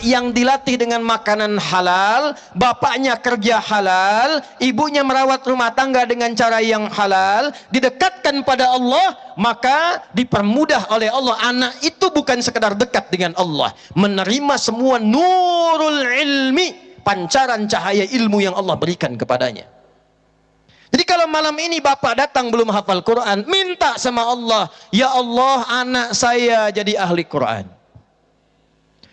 yang dilatih dengan makanan halal, bapaknya kerja halal, ibunya merawat rumah tangga dengan cara yang halal, didekatkan pada Allah, maka dipermudah oleh Allah. Anak itu bukan sekedar dekat dengan Allah, menerima semua nurul ilmi, pancaran cahaya ilmu yang Allah berikan kepadanya. Jadi kalau malam ini bapak datang belum hafal Quran, minta sama Allah, ya Allah, anak saya jadi ahli Quran,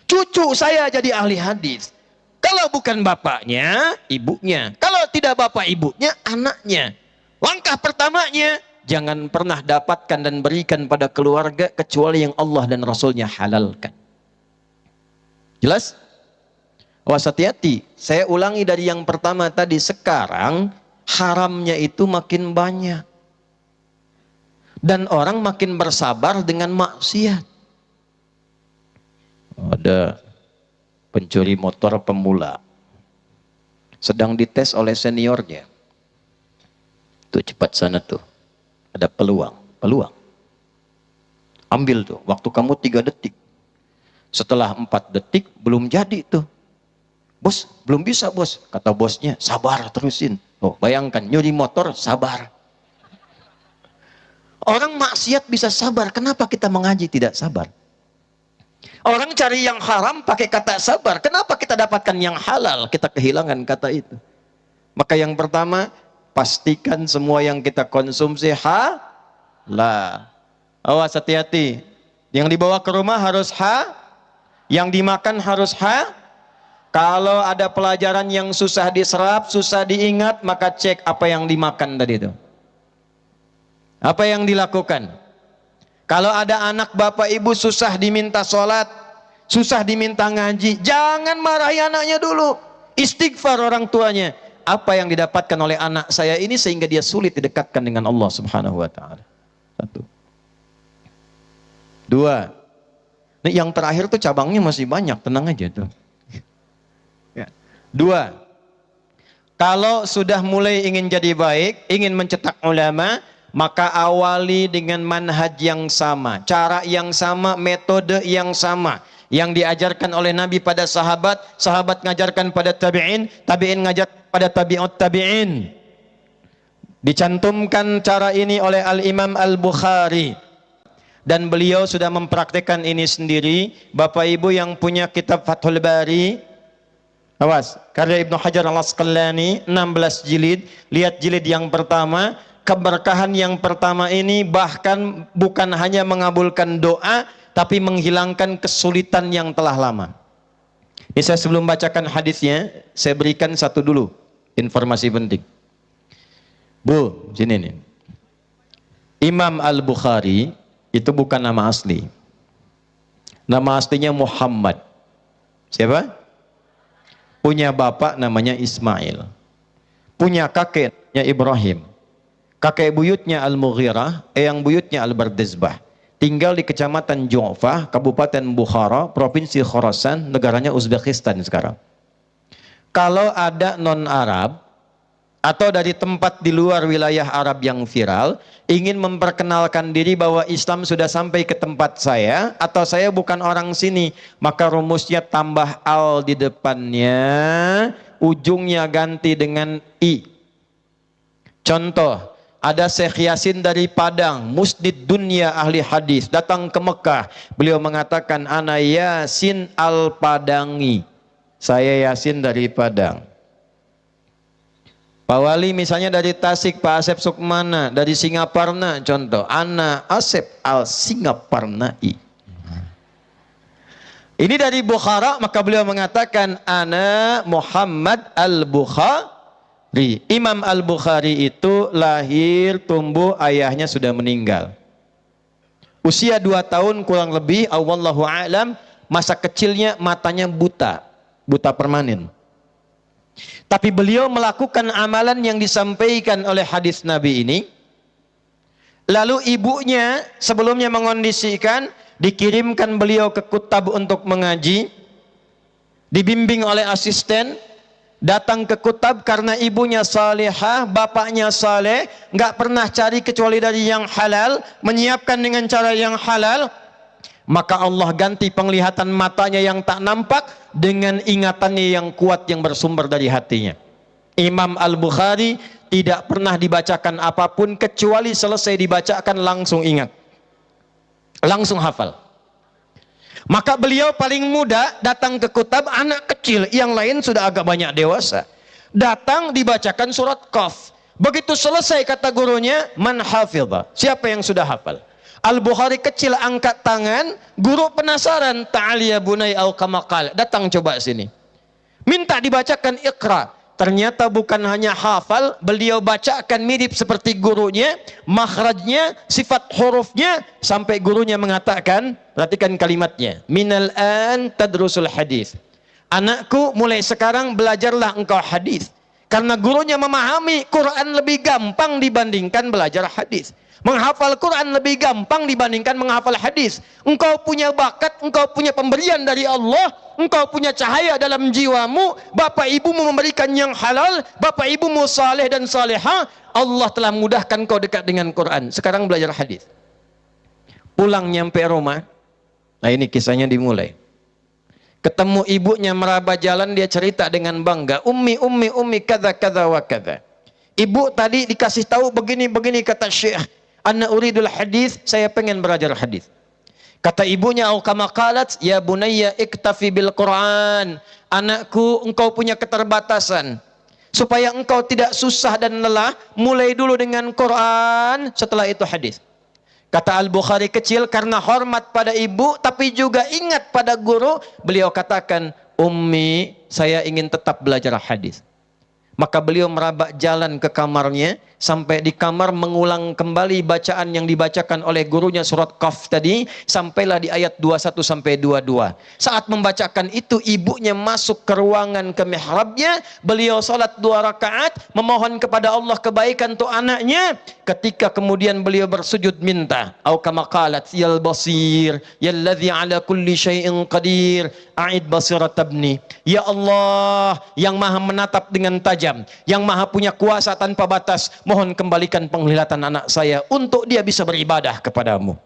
cucu saya jadi ahli hadis. Kalau bukan bapaknya, ibunya. Kalau tidak bapak ibunya, anaknya. Langkah pertamanya, jangan pernah dapatkan dan berikan pada keluarga kecuali yang Allah dan Rasulnya halalkan. Jelas? Awas, hati-hati. Saya ulangi dari yang pertama tadi. Sekarang haramnya itu makin banyak. Dan orang makin bersabar dengan maksiat. Ada pencuri motor pemula, sedang dites oleh seniornya. Tuh cepat sana tuh, ada peluang. Ambil tuh, waktu kamu 3 detik. Setelah 4 detik belum jadi tuh. Bos, belum bisa bos. Kata bosnya, sabar terusin. Oh, bayangkan, nyuri motor, sabar. Orang maksiat bisa sabar, kenapa kita mengaji tidak sabar? Orang cari yang haram pakai kata sabar, kenapa kita dapatkan yang halal? Kita kehilangan kata itu. Maka yang pertama, pastikan semua yang kita konsumsi halal. Awas, hati-hati. Yang dibawa ke rumah harus yang dimakan harus Kalau ada pelajaran yang susah diserap, susah diingat, maka cek apa yang dimakan tadi itu. Apa yang dilakukan? Kalau ada anak bapak ibu susah diminta sholat, susah diminta ngaji, jangan marahi anaknya dulu. Istighfar orang tuanya. Apa yang didapatkan oleh anak saya ini sehingga dia sulit didekatkan dengan Allah Subhanahu wa ta'ala. 1. 2. Nih, yang terakhir tuh cabangnya masih banyak, tenang aja tuh. 2. Kalau sudah mulai ingin jadi baik, ingin mencetak ulama, maka awali dengan manhaj yang sama, cara yang sama, metode yang sama, yang diajarkan oleh Nabi pada sahabat, sahabat ngajarkan pada tabi'in, tabi'in ngajar pada tabi'ut tabi'in. Dicantumkan cara ini oleh Al-Imam Al-Bukhari, dan beliau sudah mempraktikkan ini sendiri. Bapak ibu yang punya kitab Fathul Bari, awas, karya Ibnu Hajar Al-Asqalani, 16 jilid, lihat jilid yang pertama. Keberkahan yang pertama ini bahkan bukan hanya mengabulkan doa, tapi menghilangkan kesulitan yang telah lama. Ini saya sebelum bacakan hadisnya, saya berikan satu dulu informasi penting. Bu, sini nih. Imam Al-Bukhari itu bukan nama asli. Nama aslinya Muhammad. Siapa? Punya bapak namanya Ismail. Punya kakeknya Ibrahim. Kakek buyutnya Al-Mughirah, eyang buyutnya Al-Bardizbah. Tinggal di kecamatan Ju'fah, Kabupaten Bukhara, Provinsi Khorasan, negaranya Uzbekistan sekarang. Kalau ada non-Arab atau dari tempat di luar wilayah Arab yang viral, ingin memperkenalkan diri bahwa Islam sudah sampai ke tempat saya, atau saya bukan orang sini, maka rumusnya tambah al di depannya, ujungnya ganti dengan i. Contoh, ada Syekh Yasin dari Padang, musnid dunia ahli hadis, datang ke Mekah. Beliau mengatakan, ana Yasin al-Padangi. Saya Yasin dari Padang. Pak Wali misalnya dari Tasik, Pak Asep Sukmana dari Singaparna, contoh, ana Asep al-Singaparnai. Ini dari Bukhara, maka beliau mengatakan, ana Muhammad al-Bukhari. Imam Al-Bukhari itu lahir, tumbuh, ayahnya sudah meninggal. Usia 2 tahun kurang lebih, wallahu a'lam, masa kecilnya matanya buta permanen. Tapi beliau melakukan amalan yang disampaikan oleh hadis Nabi ini. Lalu ibunya sebelumnya mengondisikan, dikirimkan beliau ke kutab untuk mengaji, dibimbing oleh asisten. Datang ke kutab karena ibunya salihah, bapaknya saleh, nggak pernah cari kecuali dari yang halal, menyiapkan dengan cara yang halal. Maka Allah ganti penglihatan matanya yang tak nampak, dengan ingatannya yang kuat yang bersumber dari hatinya. Imam Al-Bukhari tidak pernah dibacakan apapun kecuali selesai dibacakan langsung ingat, langsung hafal. Maka beliau paling muda datang ke kutab, anak kecil, yang lain sudah agak banyak dewasa. Datang dibacakan surat Qaf. Begitu selesai kata gurunya, man hafidha, siapa yang sudah hafal? Al-Bukhari kecil angkat tangan, guru penasaran, ta'al ya bunai au kama qala, datang coba sini. Minta dibacakan Iqra. Ternyata bukan hanya hafal, beliau bacakan mirip seperti gurunya, makhrajnya, sifat hurufnya, sampai gurunya mengatakan, perhatikan kalimatnya, minal an tadrusul hadis. Anakku, mulai sekarang belajarlah engkau hadis. Karena gurunya memahami Quran lebih gampang dibandingkan belajar hadis. Menghafal Quran lebih gampang dibandingkan menghafal hadis. Engkau punya bakat, engkau punya pemberian dari Allah, engkau punya cahaya dalam jiwamu, bapak ibumu memberikan yang halal, bapak ibumu saleh dan salehah, Allah telah mudahkan kau dekat dengan Quran. Sekarang belajar hadis. Pulang nyampe rumah, nah ini kisahnya dimulai. Ketemu ibunya meraba jalan, dia cerita dengan bangga, ummi kada kada wa kada. Ibu tadi dikasih tahu begini kata Syekh, ana uridul hadis, saya pengen belajar hadis. Kata ibunya, au kama qalat, ya bunayya iktafi bil Quran. Anakku, engkau punya keterbatasan. Supaya engkau tidak susah dan lelah, mulai dulu dengan Quran, setelah itu hadis. Kata Al-Bukhari kecil, karena hormat pada ibu, tapi juga ingat pada guru, beliau katakan, ummi, saya ingin tetap belajar hadis. Maka beliau merabak jalan ke kamarnya, sampai di kamar mengulang kembali bacaan yang dibacakan oleh gurunya surat Qaf tadi, sampailah di ayat 21 sampai 22. Saat membacakan itu, ibunya masuk ke ruangan ke mihrabnya, beliau salat 2 rakaat, memohon kepada Allah kebaikan untuk anaknya. Ketika kemudian beliau bersujud minta, au kama qalat, yal basir, yalladzi ala kulli syai'in qadir, a'id basirat ibni. Ya Allah, yang maha menatap dengan tajam, yang maha punya kuasa tanpa batas, mohon kembalikan penglihatan anak saya untuk dia bisa beribadah kepadamu.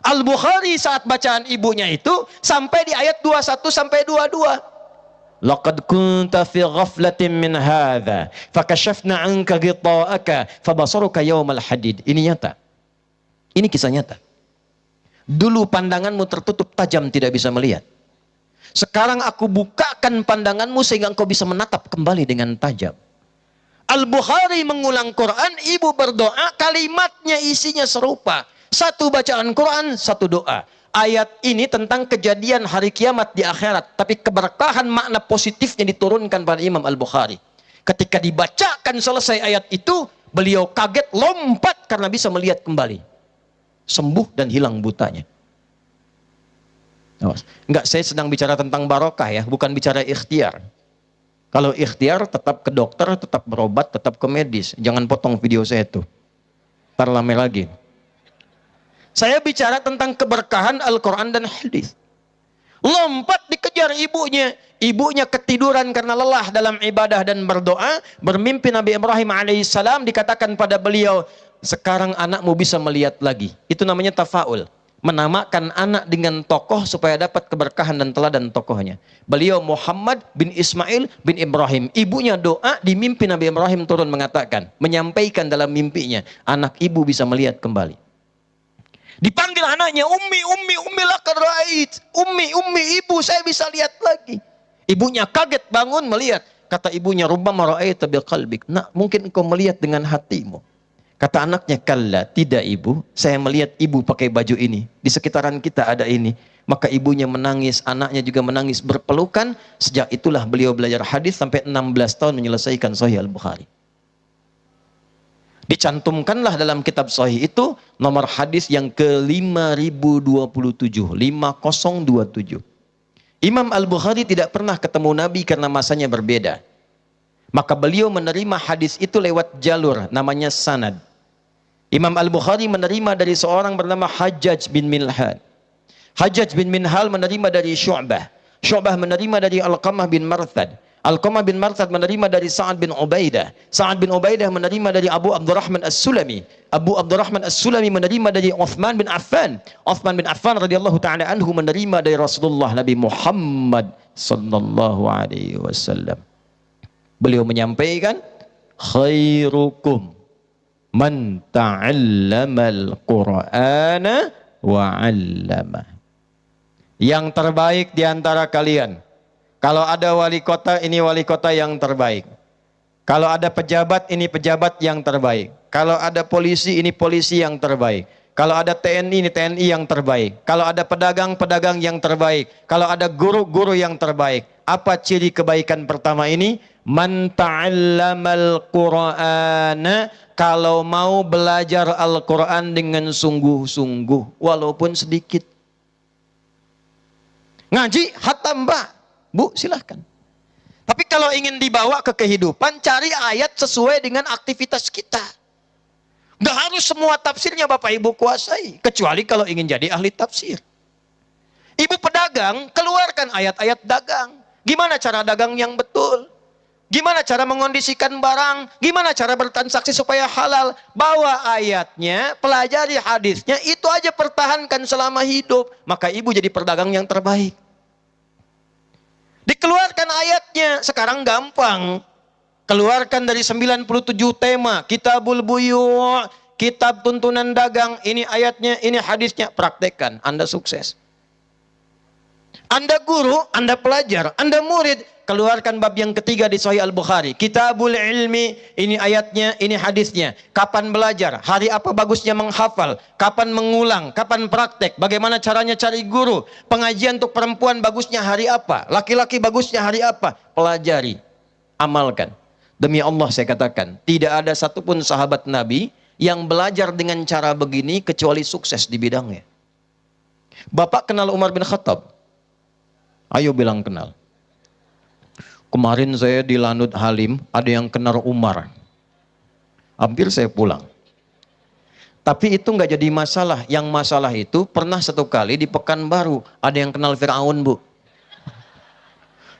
Al-Bukhari saat bacaan ibunya itu sampai di ayat 21 sampai 22. Laqad kunta fi ghaflatin min hadza fakashafna 'anka ghita'aka fabasaruka yawmal hadid. Ini nyata. Ini kisah nyata. Dulu pandanganmu tertutup tajam, tidak bisa melihat. Sekarang aku bukakan pandanganmu sehingga engkau bisa menatap kembali dengan tajam. Al-Bukhari mengulang Quran, ibu berdoa, kalimatnya isinya serupa. Satu bacaan Quran, satu doa. Ayat ini tentang kejadian hari kiamat di akhirat, tapi keberkahan makna positifnya diturunkan pada Imam Al-Bukhari. Ketika dibacakan selesai ayat itu, beliau kaget, lompat karena bisa melihat kembali. Sembuh dan hilang butanya. Enggak, saya sedang bicara tentang barokah ya, bukan bicara ikhtiar. Kalau ikhtiar tetap ke dokter, tetap berobat, tetap ke medis. Jangan potong video saya itu. Ntar lama lagi. Saya bicara tentang keberkahan Al-Quran dan hadis. Lompat dikejar ibunya. Ibunya ketiduran karena lelah dalam ibadah dan berdoa. Bermimpi Nabi Ibrahim alaihissalam, dikatakan pada beliau, sekarang anakmu bisa melihat lagi. Itu namanya tafaul. Menamakan anak dengan tokoh supaya dapat keberkahan dan teladan tokohnya. Beliau Muhammad bin Ismail bin Ibrahim. Ibunya doa, di mimpi Nabi Ibrahim turun mengatakan, menyampaikan dalam mimpinya, anak ibu bisa melihat kembali. Dipanggil anaknya, ummi laqad ra'ait. Ummi, ibu, saya bisa lihat lagi. Ibunya kaget bangun melihat. Kata ibunya, rubbama ra'aita biqalbik. Nak, mungkin engkau melihat dengan hatimu. Kata anaknya, kalla, tidak ibu, saya melihat ibu pakai baju ini. Di sekitaran kita ada ini. Maka ibunya menangis, anaknya juga menangis, berpelukan. Sejak itulah beliau belajar hadis sampai 16 tahun menyelesaikan Sahih Al-Bukhari. Dicantumkanlah dalam kitab Sahih itu nomor hadis yang ke-5027, 5027. Imam Al-Bukhari tidak pernah ketemu Nabi karena masanya berbeda. Maka beliau menerima hadis itu lewat jalur, namanya sanad. Imam Al-Bukhari menerima dari seorang bernama Hajjaj bin Minhal. Hajjaj bin Minhal menerima dari Syu'bah. Syu'bah menerima dari Alqamah bin Marthad. Alqamah bin Marthad menerima dari Sa'ad bin Ubaidah. Sa'ad bin Ubaidah menerima dari Abu Abdurrahman As-Sulami. Abu Abdurrahman As-Sulami menerima dari Uthman bin Affan. Uthman bin Affan radhiyallahu ta'ala anhu menerima dari Rasulullah Nabi Muhammad sallallahu alaihi wasallam. Beliau menyampaikan, khairukum man ta'allamal Qur'ana wa 'allama. Yang terbaik di antara kalian. Kalau ada wali kota, ini wali kota yang terbaik. Kalau ada pejabat, ini pejabat yang terbaik. Kalau ada polisi, ini polisi yang terbaik. Kalau ada TNI, ini TNI yang terbaik. Kalau ada pedagang, pedagang yang terbaik. Kalau ada guru, guru yang terbaik. Apa ciri kebaikan pertama ini? Man ta'allamal Qur'ana, kalau mau belajar Al-Quran dengan sungguh-sungguh, walaupun sedikit. Ngaji, hatam mbak. Bu, silahkan. Tapi kalau ingin dibawa ke kehidupan, cari ayat sesuai dengan aktivitas kita. Nggak harus semua tafsirnya Bapak Ibu kuasai. Kecuali kalau ingin jadi ahli tafsir. Ibu pedagang, keluarkan ayat-ayat dagang. Gimana cara dagang yang betul? Gimana cara mengondisikan barang? Gimana cara bertransaksi supaya halal? Bawa ayatnya, pelajari hadisnya, itu aja pertahankan selama hidup. Maka ibu jadi pedagang yang terbaik. Dikeluarkan ayatnya, sekarang gampang. Keluarkan dari 97 tema, Kitabul Buyu', kitab tuntunan dagang, ini ayatnya, ini hadisnya, praktekkan, Anda sukses. Anda guru, Anda pelajar, Anda murid, keluarkan bab yang ketiga di Sahih Al-Bukhari, Kitabul Ilmi, ini ayatnya, ini hadisnya. Kapan belajar? Hari apa bagusnya menghafal? Kapan mengulang? Kapan praktek? Bagaimana caranya cari guru? Pengajian untuk perempuan bagusnya hari apa? Laki-laki bagusnya hari apa? Pelajari, amalkan. Demi Allah saya katakan, tidak ada satupun sahabat Nabi yang belajar dengan cara begini kecuali sukses di bidangnya. Bapak kenal Umar bin Khattab? Ayo bilang kenal. Kemarin saya di Lanut Halim, ada yang kenal Umar. Hampir saya pulang. Tapi itu nggak jadi masalah. Yang masalah itu pernah satu kali di Pekanbaru, ada yang kenal Fir'aun, Bu.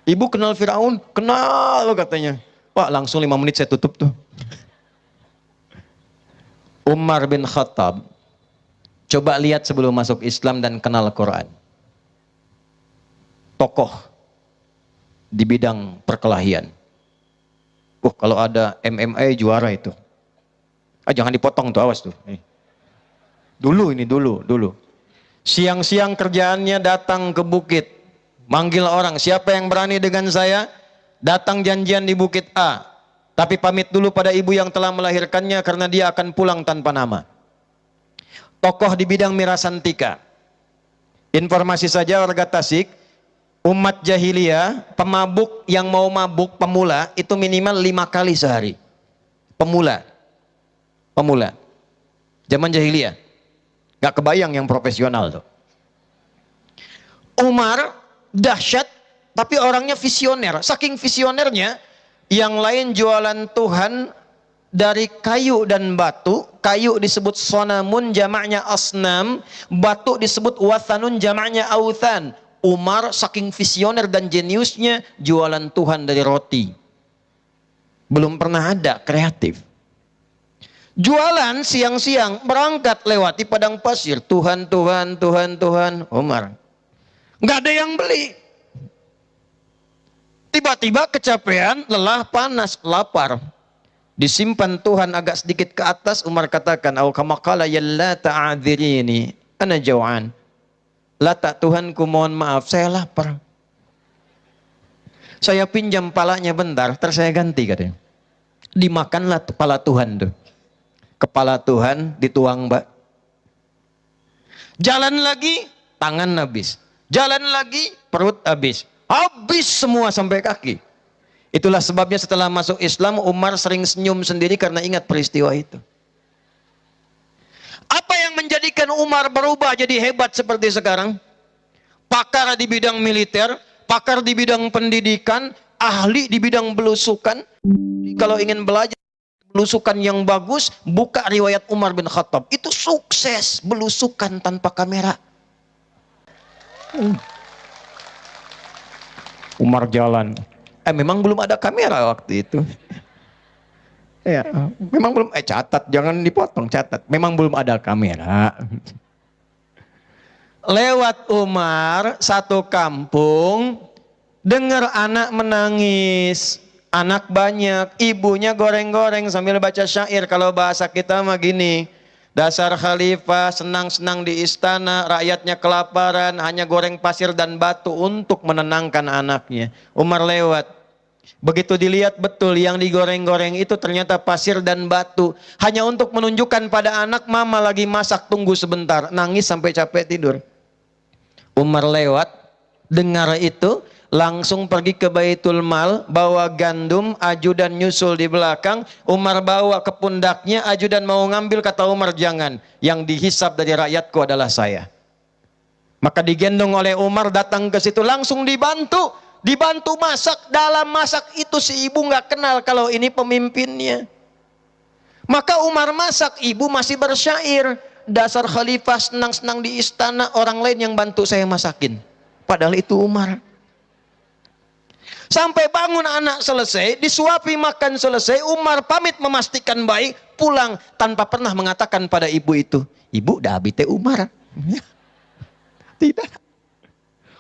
Ibu kenal Fir'aun? Kenal katanya. Pak, langsung 5 menit saya tutup tuh. Umar bin Khattab, coba lihat sebelum masuk Islam dan kenal Quran. Tokoh di bidang perkelahian. Kalau ada MMA juara itu. Jangan dipotong tuh, awas tuh. Dulu. Siang-siang kerjaannya datang ke bukit. Manggil orang, siapa yang berani dengan saya? Datang janjian di bukit A. Tapi pamit dulu pada ibu yang telah melahirkannya karena dia akan pulang tanpa nama. Tokoh di bidang mirasantika. Informasi saja warga Tasik, umat jahiliyah, pemabuk yang mau mabuk, pemula, itu minimal 5 kali sehari. Pemula. Zaman jahiliyah. Gak kebayang yang profesional tuh. Umar, dahsyat, tapi orangnya visioner. Saking visionernya, yang lain jualan Tuhan dari kayu dan batu. Kayu disebut sonamun, jamaknya asnam. Batu disebut wathanun, jamaknya authan. Umar saking visioner dan jeniusnya jualan Tuhan dari roti. Belum pernah ada, kreatif. Jualan siang-siang, berangkat lewati padang pasir. Tuhan, Umar. Nggak ada yang beli. Tiba-tiba kecapean, lelah, panas, lapar. Disimpan Tuhan agak sedikit ke atas, Umar katakan, "Au kama qala yalla ta'adhirini, ana jaw'an." Lata, Tuhanku mohon maaf, saya lapar. Saya pinjam palanya bentar, terus saya ganti katanya. Dimakanlah kepala Tuhan tuh. Kepala Tuhan dituang, Mbak. Jalan lagi, tangan habis. Jalan lagi, perut habis. Habis semua sampai kaki. Itulah sebabnya setelah masuk Islam, Umar sering senyum sendiri karena ingat peristiwa itu. Apa yang menjadikan Umar berubah jadi hebat seperti sekarang? Pakar di bidang militer, pakar di bidang pendidikan, ahli di bidang belusukan. Kalau ingin belajar belusukan yang bagus, buka riwayat Umar bin Khattab. Itu sukses belusukan tanpa kamera. Umar jalan. Memang belum ada kamera waktu itu. Ya, memang belum. Catat, jangan dipotong, catat. Memang belum ada kamera. Lewat Umar, satu kampung, dengar anak menangis. Anak banyak, ibunya goreng-goreng sambil baca syair. Kalau bahasa kita mah gini, dasar khalifah senang-senang di istana, rakyatnya kelaparan, hanya goreng pasir dan batu untuk menenangkan anaknya. Umar lewat. Begitu dilihat betul yang digoreng-goreng itu ternyata pasir dan batu. Hanya untuk menunjukkan pada anak, mama lagi masak, tunggu sebentar. Nangis sampai capek tidur. Umar lewat, dengar itu, langsung pergi ke Baitul Mal, bawa gandum, ajudan nyusul di belakang. Umar bawa ke pundaknya, ajudan mau ngambil, kata Umar jangan. Yang dihisab dari rakyatku adalah saya. Maka digendong oleh Umar, datang ke situ, langsung dibantu. Dibantu masak. Dalam masak itu si ibu nggak kenal kalau ini pemimpinnya. Maka Umar masak, ibu masih bersyair. Dasar khalifah senang-senang di istana, orang lain yang bantu saya masakin. Padahal itu Umar. Sampai bangun anak selesai, disuapi makan selesai, Umar pamit memastikan baik, pulang tanpa pernah mengatakan pada ibu itu, ibu dah abite Umar. Tidak.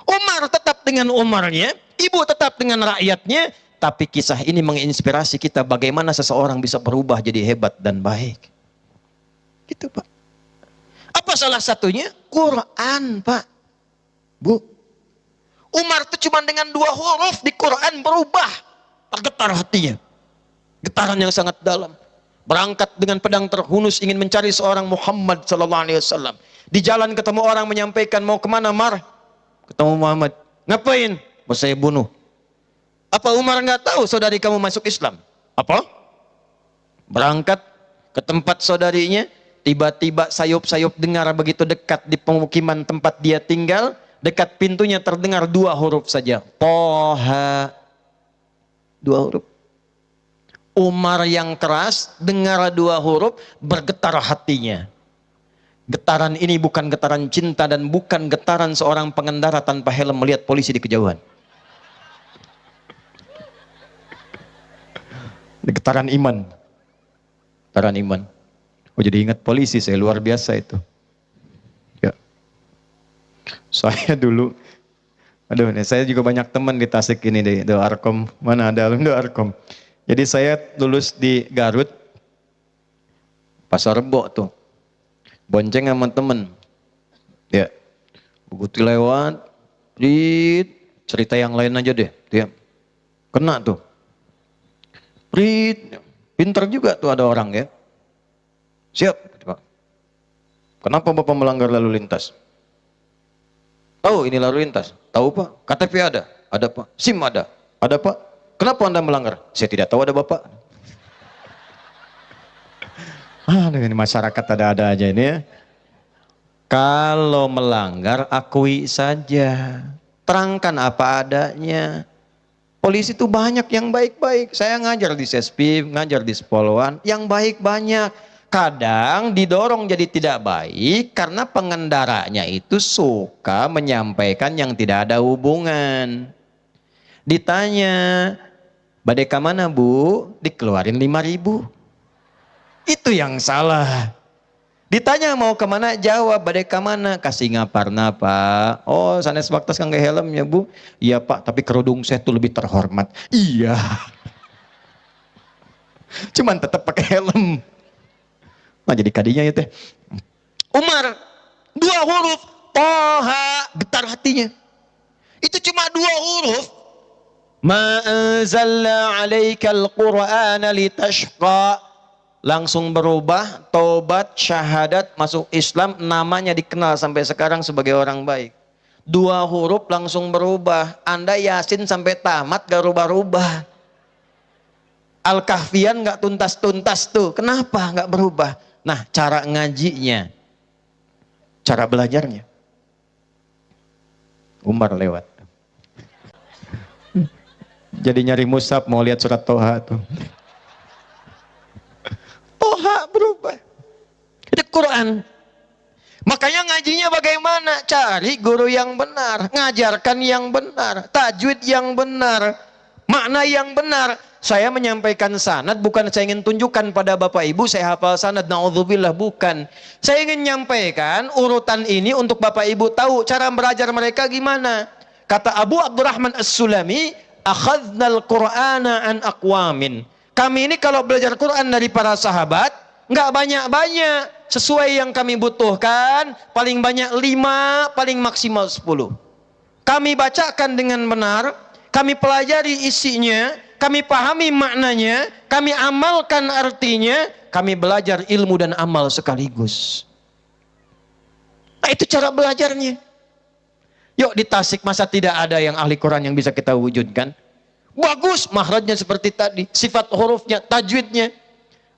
Umar tetap dengan Umarnya, ibu tetap dengan rakyatnya, tapi kisah ini menginspirasi kita bagaimana seseorang bisa berubah jadi hebat dan baik. Gitu Pak. Apa salah satunya? Quran Pak. Bu. Umar itu cuma dengan 2 huruf di Quran berubah. Tergetar hatinya. Getaran yang sangat dalam. Berangkat dengan pedang terhunus ingin mencari seorang Muhammad sallallahu alaihi wasallam. Di jalan ketemu orang menyampaikan mau kemana Mar? Ketemu Muhammad. Ngapain? Mau saya bunuh. Apa Umar nggak tahu saudari kamu masuk Islam? Apa? Berangkat ke tempat saudarinya. Tiba-tiba sayup-sayup dengar begitu dekat di pemukiman tempat dia tinggal. Dekat pintunya terdengar 2 huruf saja. Toha. 2 huruf. Umar yang keras dengar 2 huruf, bergetar hatinya. Getaran ini bukan getaran cinta dan bukan getaran seorang pengendara tanpa helm melihat polisi di kejauhan. Getaran iman. Getaran iman. Oh jadi ingat polisi saya, luar biasa itu. Ya. Saya dulu, aduh saya juga banyak teman di Tasik ini di Arkom. Mana ada alumni Arkom. Jadi saya lulus di Garut, Pasar Rebo tuh. Bonceng sama temen. Ya. Begitu lewat, cerita yang lain aja deh. Ya. Kena tuh. Pinter juga tuh ada orang ya. Siap. Kenapa Bapak melanggar lalu lintas? Tahu ini lalu lintas? Tahu Pak? KTP ada? Ada Pak. SIM ada? Ada Pak. Kenapa Anda melanggar? Saya tidak tahu ada Bapak. Ini masyarakat ada-ada aja ini ya. Kalau melanggar akui saja. Terangkan apa adanya. Polisi itu banyak yang baik-baik. Saya ngajar di Sespim, ngajar di Spolwan, yang baik banyak. Kadang didorong jadi tidak baik karena pengendaranya itu suka menyampaikan yang tidak ada hubungan. Ditanya, badai ke mana Bu? Dikeluarin 5.000. Itu yang salah. Ditanya mau kemana? Jawab badai ke mana? Kasih ngaparna Pak. Oh sanes waktas kangge helmnya Bu. Iya Pak, tapi kerudung saya tuh lebih terhormat. Iya. Cuman tetap pakai helm. Nah jadi kadinya itu Umar 2 huruf Toha, getar hatinya. Itu cuma 2 huruf. Ma anzalna 'alaikal Qur'ana litashqa. Langsung berubah, tobat, syahadat, masuk Islam, namanya dikenal sampai sekarang sebagai orang baik. 2 huruf langsung berubah. Anda Yasin sampai tamat gak rubah-rubah. Al-Kahfian gak tuntas-tuntas tuh. Kenapa gak berubah? Nah, cara ngajinya, cara belajarnya. Umar lewat. Jadi nyari mushaf mau lihat surat Toha tuh. Toha berubah. Itu Quran. Makanya ngajinya bagaimana? cari guru yang benar, ngajarkan yang benar, tajwid yang benar, makna yang benar. Saya menyampaikan sanad bukan saya ingin tunjukkan pada Bapak Ibu saya hafal sanad, naudzubillah, bukan. Saya ingin menyampaikan urutan ini untuk Bapak Ibu tahu cara belajar mereka gimana. Kata Abu Abdurrahman As-Sulami, akhadnal Qur'ana an aqwamin. Kami ini kalau belajar Quran dari para sahabat, nggak banyak-banyak, sesuai yang kami butuhkan, paling banyak 5, paling maksimal 10. Kami bacakan dengan benar, kami pelajari isinya, kami pahami maknanya, kami amalkan artinya, kami belajar ilmu dan amal sekaligus. Nah, itu cara belajarnya. Yuk di Tasik masa tidak ada yang ahli Quran yang bisa kita wujudkan? Bagus, makhrajnya seperti tadi, sifat hurufnya, tajwidnya.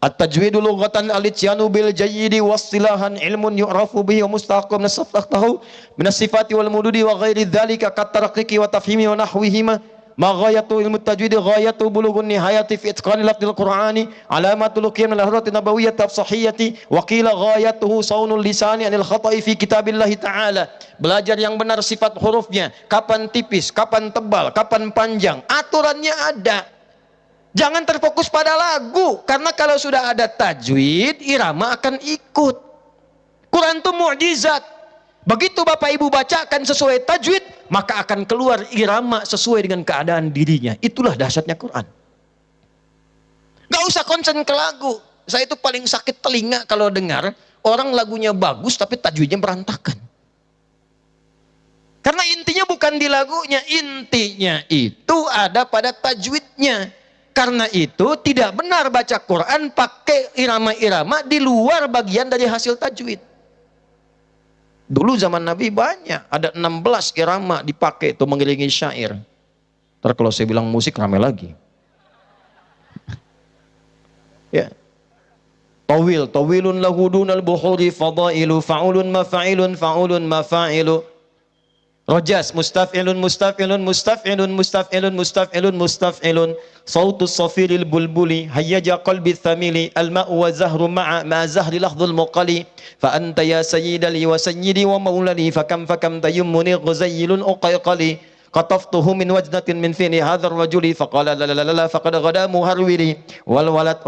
At-tajwidu lughatan al-ityanu bil jayyidi wastilahan ilmun yu'rafu bihi wa mustaqam nasaftahu min as-sifati wal mududi wa ghairi dzalika kat tarqiqi wa tafhimi wa nahwihima. Ma ghayatu ilmu tajwid ghayatu bulughun nihayati fi itqani lafzil qur'ani alamatul qiyam al ahrat nabawiyyah tafsihiyati wa qila ghayatuhu saunul lisani anil khata'i fi kitabillahi ta'ala. Belajar yang benar sifat hurufnya, kapan tipis, kapan tebal, kapan panjang, aturannya ada. Jangan terfokus pada lagu, karena kalau sudah ada tajwid, irama akan ikut. Quran itu mukjizat. Begitu Bapak Ibu bacakan sesuai tajwid, maka akan keluar irama sesuai dengan keadaan dirinya. Itulah dahsyatnya Quran. Gak usah konsen ke lagu. Saya itu paling sakit telinga kalau dengar orang lagunya bagus tapi tajwidnya berantakan. Karena intinya bukan di lagunya, intinya itu ada pada tajwidnya. Karena itu tidak benar baca Quran pakai irama-irama di luar bagian dari hasil tajwid. Dulu zaman Nabi banyak, ada 16 irama dipakai itu mengiringi syair. Ntar kalau saya bilang musik rame lagi. Ya. Tawilun lahu dunal buhuri fadailu fa'ulun mafa'ilun fa'ulun mafa'ilu. Rojas mustaf'ilun mustaf'ilun mustaf'ilun mustaf'ilun mustaf'ilun mustaf'ilun sautus safiril bulbuli hayyaja qalbi thamili al-ma'u wa zahru ma'a ma zahri lahdhul muqali fa anta ya sayyidali wa sayyidi wa maulali fakam tayammuni ghuzayyilun uqayqali qataftuhu min wajdatin min fini hadzal rajuli faqala la la la la faqad ghada muharwili wal walad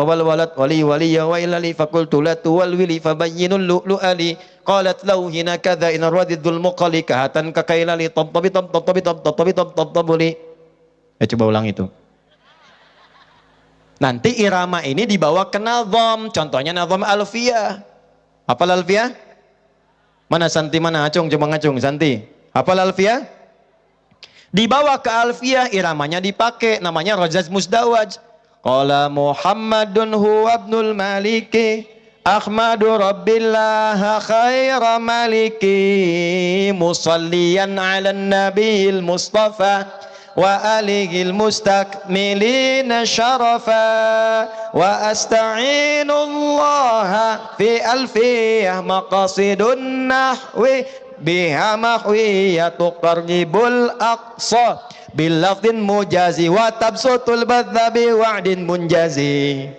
wali waliya wa ilali faqultu la tuwalwili fabayyinul lu'lu'ali qalat law hina kadza in radidul muqali kahatan kakailali tabtabi tabtabuli. Coba ulang itu. Nanti irama ini dibawa ke nazam, contohnya nazam alfiyah. Hafal alfiyah? Mana Santi, mana Acung? Coba ngacung Santi. Hafal alfiyah? Dibawa ke alfiyah, iramanya dipakai, namanya Rajaz Musdawaj. Qala Muhammadun huwa ibnul maliki Ahmadu rabbillah khaira maliki musalliyan ala nabiyil mustafa wa alihil mustakmilina syarafa wa asta'inullaha fi alfiyah maqasidun nahwi biha mahwiyatu qarnibul aqsa bilafdin mujazi wa tabsutul badhabi wa'din munjazi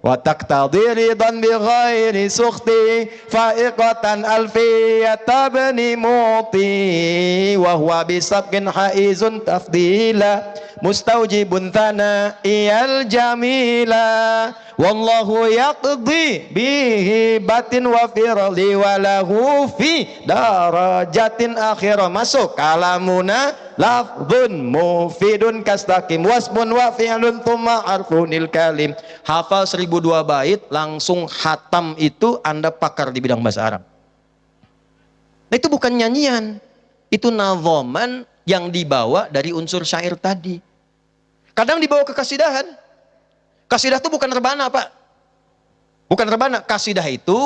wa taqtadi ridan bi ghairi sukhti fa'iqatan alfiyata bani muti wa huwa bisabqin haizun tafdila mustaujibun thana iyal jamila wallahu yaqdi bihi batin wa firli walahu fi darajatin akhirah. Masuk kalamuna lafdun mufidun kastaqim wasmun wa fi'lun thumma arfunil kalim. Hafal 1002 bait langsung khatam, itu Anda pakar di bidang bahasa Arab. Nah, itu bukan nyanyian, itu nazoman yang dibawa dari unsur syair tadi. Kadang dibawa ke kasidahan. Kasidah itu bukan rebana, Pak. Bukan rebana. Kasidah itu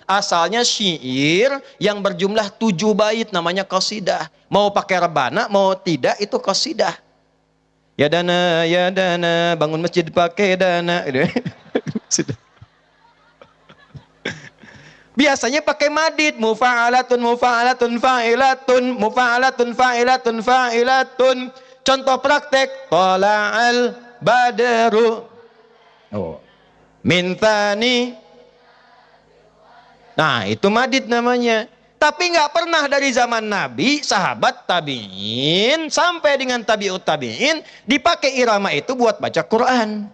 asalnya syair yang berjumlah 7 bait, namanya kasidah. Mau pakai rebana, mau tidak, itu kasidah. Ya dana, bangun masjid pakai dana. Biasanya pakai madid, mufa'alatun mufa'alatun fa'ilatun mufa'alatun fa'ilatun fa'ilatun. Contoh praktek, tala'al badru mintani. Nah, itu madid namanya. Tapi nggak pernah dari zaman Nabi, sahabat, tabi'in, sampai dengan tabi'ut tabi'in, dipakai irama itu buat baca Quran.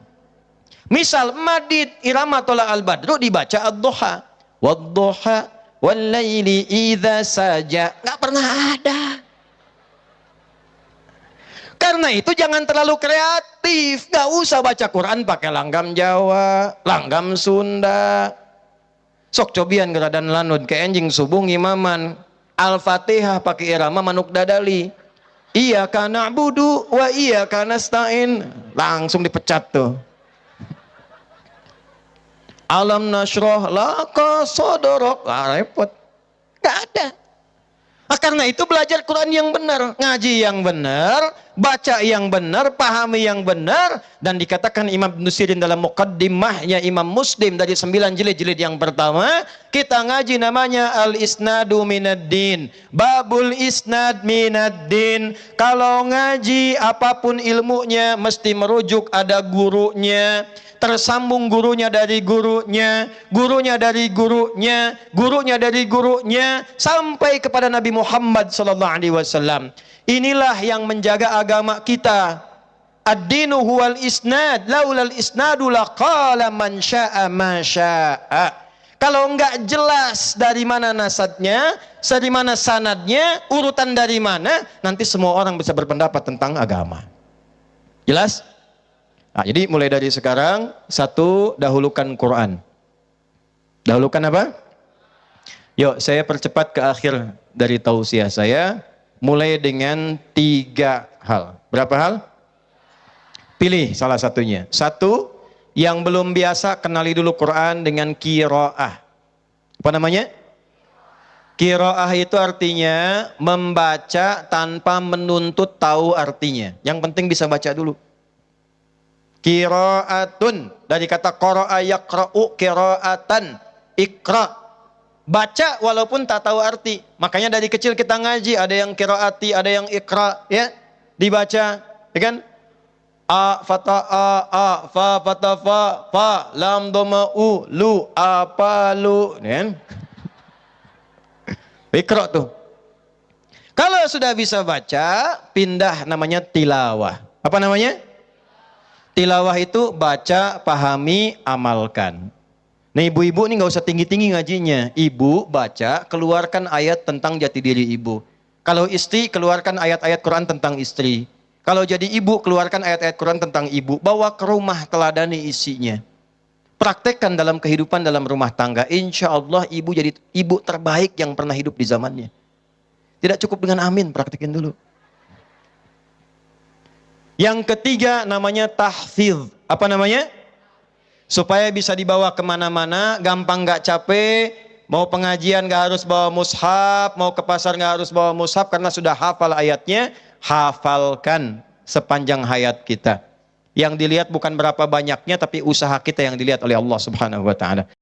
Misal, madid, irama tola al-badru dibaca ad-duha. Wad-duha, wal-layli idha saja. Nggak pernah ada. Karena itu jangan terlalu kreatif. Nggak usah baca Quran pakai langgam Jawa, langgam Sunda. Sok cobian geradan lanud ke enjing subung imaman Al-Fatihah pakai irama manuk dadali. Iyyaka na'budu wa iyyaka nasta'in. Langsung dipecat tuh. Alam nasroh laka sodorok. Repot. Gak ada. Karena itu belajar Quran yang benar, ngaji yang benar, baca yang benar, pahami yang benar. Dan dikatakan Imam Ibnu Sirin dalam muqaddimahnya Imam Muslim dari 9 jilid-jilid yang pertama, kita ngaji namanya al-isnadu minaddin, babul isnad minaddin. Kalau ngaji apapun ilmunya mesti merujuk ada gurunya, tersambung gurunya dari gurunya, gurunya dari gurunya, gurunya dari gurunya, sampai kepada Nabi Muhammad SAW. Inilah yang menjaga agama kita. Ad-dinu huwal isnad, laulal isnadu laqala man syaa ma syaa. Kalau enggak jelas dari mana nasadnya, dari mana sanadnya, urutan dari mana, nanti semua orang bisa berpendapat tentang agama. Jelas? Nah, jadi mulai dari sekarang, satu, dahulukan Quran. Dahulukan apa? Yuk, saya percepat ke akhir dari tausiah saya, mulai dengan 3 hal. Berapa hal? Pilih salah satunya. Satu, yang belum biasa, kenali dulu Quran dengan qiraah. Apa namanya? Qiraah itu artinya membaca tanpa menuntut tahu artinya. Yang penting bisa baca dulu. Qiraatun, dari kata qara'a yaqra'u qiraatan, ikra, baca walaupun tak tahu arti. Makanya dari kecil kita ngaji, ada yang qiraati, ada yang ikra, ya, dibaca, ya kan? A fata a, fa fata fa, lam doma u, lu, apa lu, ya kan? Ikra tuh. Kalau sudah bisa baca, pindah namanya tilawah. Apa namanya? Tilawah itu baca, pahami, amalkan. Nah, ibu-ibu ini nggak usah tinggi-tinggi ngajinya. Ibu baca, keluarkan ayat tentang jati diri ibu. Kalau istri, keluarkan ayat-ayat Quran tentang istri. Kalau jadi ibu, keluarkan ayat-ayat Quran tentang ibu. Bawa ke rumah, teladani isinya. Praktekkan dalam kehidupan dalam rumah tangga. Insya Allah ibu jadi ibu terbaik yang pernah hidup di zamannya. Tidak cukup dengan amin, praktekin dulu. Yang ketiga namanya tahfidz. Apa namanya? Supaya bisa dibawa kemana-mana, gampang, gak capek. Mau pengajian gak harus bawa mushaf, mau ke pasar gak harus bawa mushaf karena sudah hafal ayatnya. Hafalkan sepanjang hayat kita. Yang dilihat bukan berapa banyaknya, tapi usaha kita yang dilihat oleh Allah Subhanahu wa ta'ala.